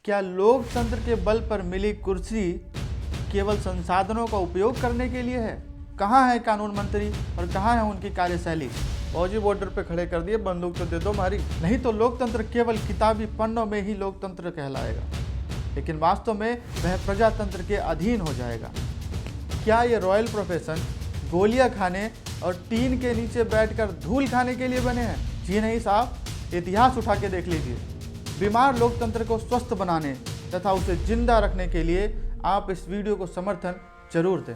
क्या लोकतंत्र के बल पर मिली कुर्सी केवल संसाधनों का उपयोग करने के लिए है? कहाँ है कानून मंत्री और कहाँ है उनकी कार्यशैली? फौजी बॉर्डर पे खड़े कर दिए, बंदूक तो दे दो मारी। नहीं तो लोकतंत्र केवल किताबी पन्नों में ही लोकतंत्र कहलाएगा, लेकिन वास्तव में वह प्रजातंत्र के अधीन हो जाएगा। क्या ये रॉयल प्रोफेशन गोलियां खाने और टीन के नीचे बैठकर धूल खाने के लिए बने हैं? जी नहीं साहब, इतिहास उठा के देख लीजिए। बीमार लोकतंत्र को स्वस्थ बनाने तथा उसे जिंदा रखने के लिए आप इस वीडियो को समर्थन जरूर दें।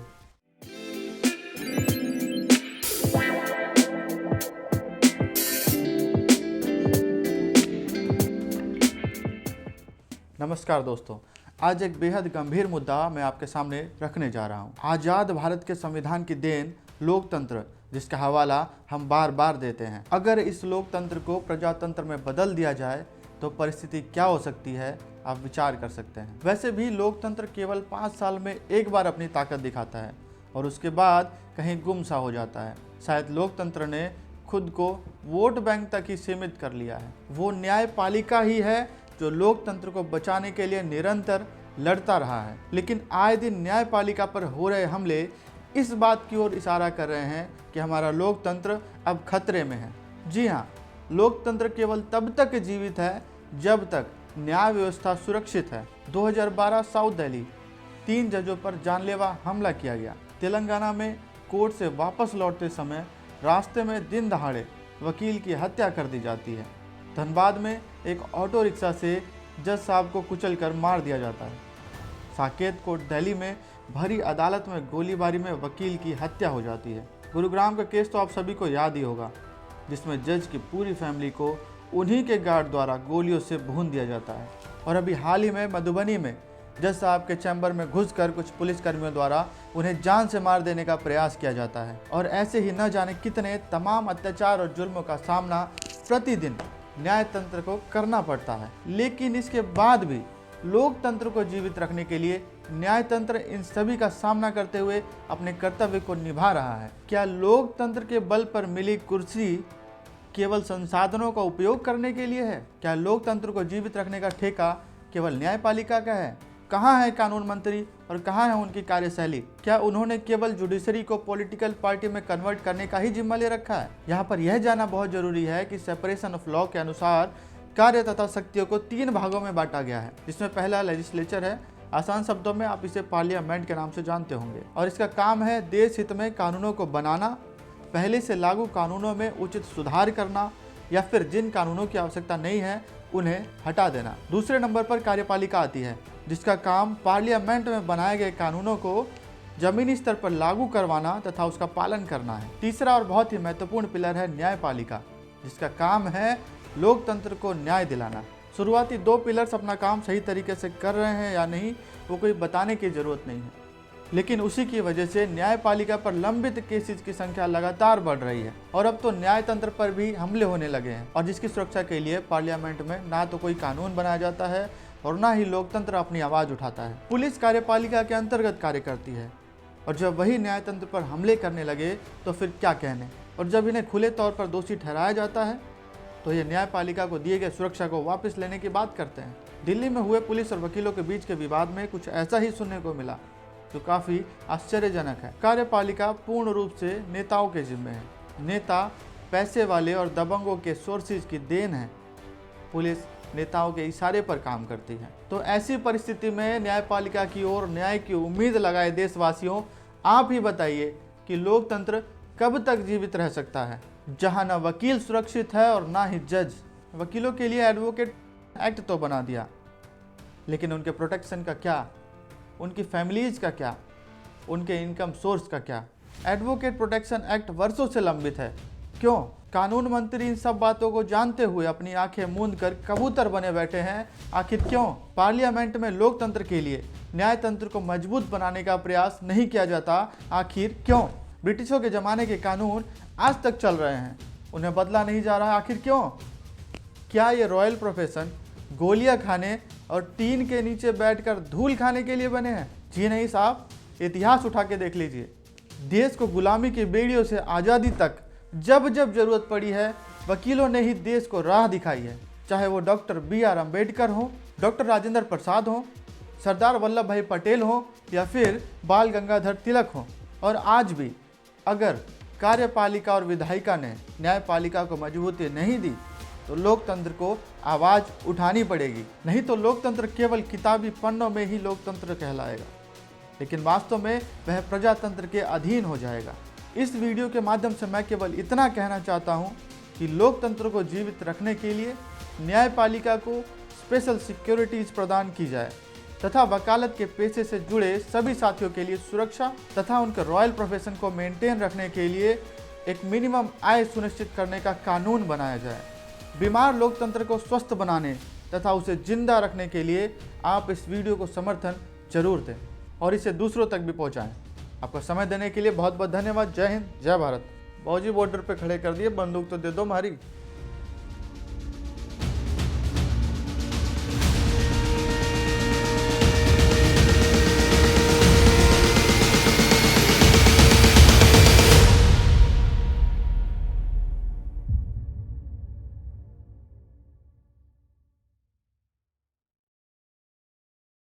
नमस्कार दोस्तों, आज एक बेहद गंभीर मुद्दा मैं आपके सामने रखने जा रहा हूं। आज़ाद भारत के संविधान की देन लोकतंत्र, जिसका हवाला हम बार बार देते हैं। अगर इस लोकतंत्र को प्रजातंत्र में बदल दिया जाए तो परिस्थिति क्या हो सकती है, आप विचार कर सकते हैं। वैसे भी लोकतंत्र केवल 5 साल में एक बार अपनी ताकत दिखाता है और उसके बाद कहीं गुम सा हो जाता है। शायद लोकतंत्र ने खुद को वोट बैंक तक ही सीमित कर लिया है। वो न्यायपालिका ही है जो लोकतंत्र को बचाने के लिए निरंतर लड़ता रहा है, लेकिन आए दिन न्यायपालिका पर हो रहे हमले इस बात की ओर इशारा कर रहे हैं कि हमारा लोकतंत्र अब खतरे में है। जी हाँ, लोकतंत्र केवल तब तक जीवित है जब तक न्याय व्यवस्था सुरक्षित है। 2012 साउथ दिल्ली 3 जजों पर जानलेवा हमला किया गया। तेलंगाना में कोर्ट से वापस लौटते समय रास्ते में दिन दहाड़े वकील की हत्या कर दी जाती है। धनबाद में एक ऑटो रिक्शा से जज साहब को कुचल कर मार दिया जाता है। साकेत कोर्ट दिल्ली में भरी अदालत में गोलीबारी में वकील की हत्या हो जाती है। गुरुग्राम का केस तो आप सभी को याद ही होगा, जिसमें जज की पूरी फैमिली को उन्हीं के गार्ड द्वारा गोलियों से भून दिया जाता है। और अभी हाल ही में मधुबनी में जज साहब के चैम्बर में घुसकर कुछ पुलिसकर्मियों द्वारा उन्हें जान से मार देने का प्रयास किया जाता है। और ऐसे ही न जाने कितने तमाम अत्याचार और जुल्मों का सामना प्रतिदिन न्यायतंत्र को करना पड़ता है। लेकिन इसके बाद भी लोकतंत्र को जीवित रखने के लिए न्यायतंत्र इन सभी का सामना करते हुए अपने कर्तव्य को निभा रहा है। क्या लोकतंत्र के बल पर मिली कुर्सी केवल संसाधनों का उपयोग करने के लिए है? क्या लोकतंत्र को जीवित रखने का ठेका केवल न्यायपालिका का है? कहाँ है कानून मंत्री और कहाँ है उनकी कार्यशैली? क्या उन्होंने केवल जुडिशरी को पॉलिटिकल पार्टी में कन्वर्ट करने का ही जिम्मा ले रखा है? यहाँ पर यह जानना बहुत जरूरी है कि सेपरेशन ऑफ लॉ के अनुसार कार्य तथा शक्तियों को 3 भागों में बांटा गया है, जिसमें पहला लेजिस्लेचर है। आसान शब्दों में आप इसे पार्लियामेंट के नाम से जानते होंगे, और इसका काम है देश हित में कानूनों को बनाना, पहले से लागू कानूनों में उचित सुधार करना, या फिर जिन कानूनों की आवश्यकता नहीं है उन्हें हटा देना। दूसरे नंबर पर कार्यपालिका आती है, जिसका काम पार्लियामेंट में बनाए गए कानूनों को जमीनी स्तर पर लागू करवाना तथा उसका पालन करना है। तीसरा और बहुत ही महत्वपूर्ण पिलर है न्यायपालिका, जिसका काम है लोकतंत्र को न्याय दिलाना। शुरुआती 2 पिलर्स अपना काम सही तरीके से कर रहे हैं या नहीं, वो कोई बताने की जरूरत नहीं है, लेकिन उसी की वजह से न्यायपालिका पर लंबित केसेस की संख्या लगातार बढ़ रही है और अब तो न्यायतंत्र पर भी हमले होने लगे हैं, और जिसकी सुरक्षा के लिए पार्लियामेंट में ना तो कोई कानून बनाया जाता है और ना ही लोकतंत्र अपनी आवाज़ उठाता है। पुलिस कार्यपालिका के अंतर्गत कार्य करती है, और जब वही न्यायतंत्र पर हमले करने लगे तो फिर क्या कहने। और जब इन्हें खुले तौर पर दोषी ठहराया जाता है तो ये न्यायपालिका को दिए गए सुरक्षा को वापस लेने की बात करते हैं। दिल्ली में हुए पुलिस और वकीलों के बीच के विवाद में कुछ ऐसा ही सुनने को मिला, जो काफ़ी आश्चर्यजनक है। कार्यपालिका पूर्ण रूप से नेताओं के जिम्मे है। नेता पैसे वाले और दबंगों के सोर्सेज की देन है। पुलिस नेताओं के इशारे पर काम करती है। तो ऐसी परिस्थिति में न्यायपालिका की ओर न्याय की उम्मीद लगाए देशवासियों, आप ही बताइए कि लोकतंत्र कब तक जीवित रह सकता है, जहां न वकील सुरक्षित है और ना ही जज। वकीलों के लिए एडवोकेट एक्ट तो बना दिया, लेकिन उनके प्रोटेक्शन का क्या, उनकी फैमिलीज का क्या, उनके इनकम सोर्स का क्या? एडवोकेट प्रोटेक्शन एक्ट वर्षों से लंबित है। क्यों? कानून मंत्री इन सब बातों को जानते हुए अपनी आंखें मूंद कर कबूतर बने बैठे हैं। आखिर क्यों? पार्लियामेंट में लोकतंत्र के लिए न्यायतंत्र को मजबूत बनाने का प्रयास नहीं किया जाता। आखिर क्यों? ब्रिटिशों के ज़माने के कानून आज तक चल रहे हैं, उन्हें बदला नहीं जा रहा। आखिर क्यों? क्या ये रॉयल प्रोफेशन गोलियां खाने और टीन के नीचे बैठकर धूल खाने के लिए बने हैं? जी नहीं साहब, इतिहास उठा के देख लीजिए। देश को गुलामी की बेड़ियों से आज़ादी तक जब जब जरूरत पड़ी है, वकीलों ने ही देश को राह दिखाई है। चाहे वो डॉक्टर BR अम्बेडकर हो, डॉक्टर राजेंद्र प्रसाद हों, सरदार वल्लभ भाई पटेल हों या फिर बाल गंगाधर तिलक हों। और आज भी अगर कार्यपालिका और विधायिका ने न्यायपालिका को मजबूती नहीं दी तो लोकतंत्र को आवाज़ उठानी पड़ेगी। नहीं तो लोकतंत्र केवल किताबी पन्नों में ही लोकतंत्र कहलाएगा, लेकिन वास्तव में वह प्रजातंत्र के अधीन हो जाएगा। इस वीडियो के माध्यम से मैं केवल इतना कहना चाहता हूं कि लोकतंत्र को जीवित रखने के लिए न्यायपालिका को स्पेशल सिक्योरिटीज प्रदान की जाए तथा वकालत के पेशे से जुड़े सभी साथियों के लिए सुरक्षा तथा उनके रॉयल प्रोफेशन को मेंटेन रखने के लिए एक मिनिमम आय सुनिश्चित करने का कानून बनाया जाए। बीमार लोकतंत्र को स्वस्थ बनाने तथा उसे जिंदा रखने के लिए आप इस वीडियो को समर्थन जरूर दें और इसे दूसरों तक भी पहुंचाएं। आपका समय देने के लिए बहुत बहुत धन्यवाद। जय हिंद, जय भारत। फौजी बॉर्डर पे खड़े कर दिए, बंदूक तो दे दो हमारी।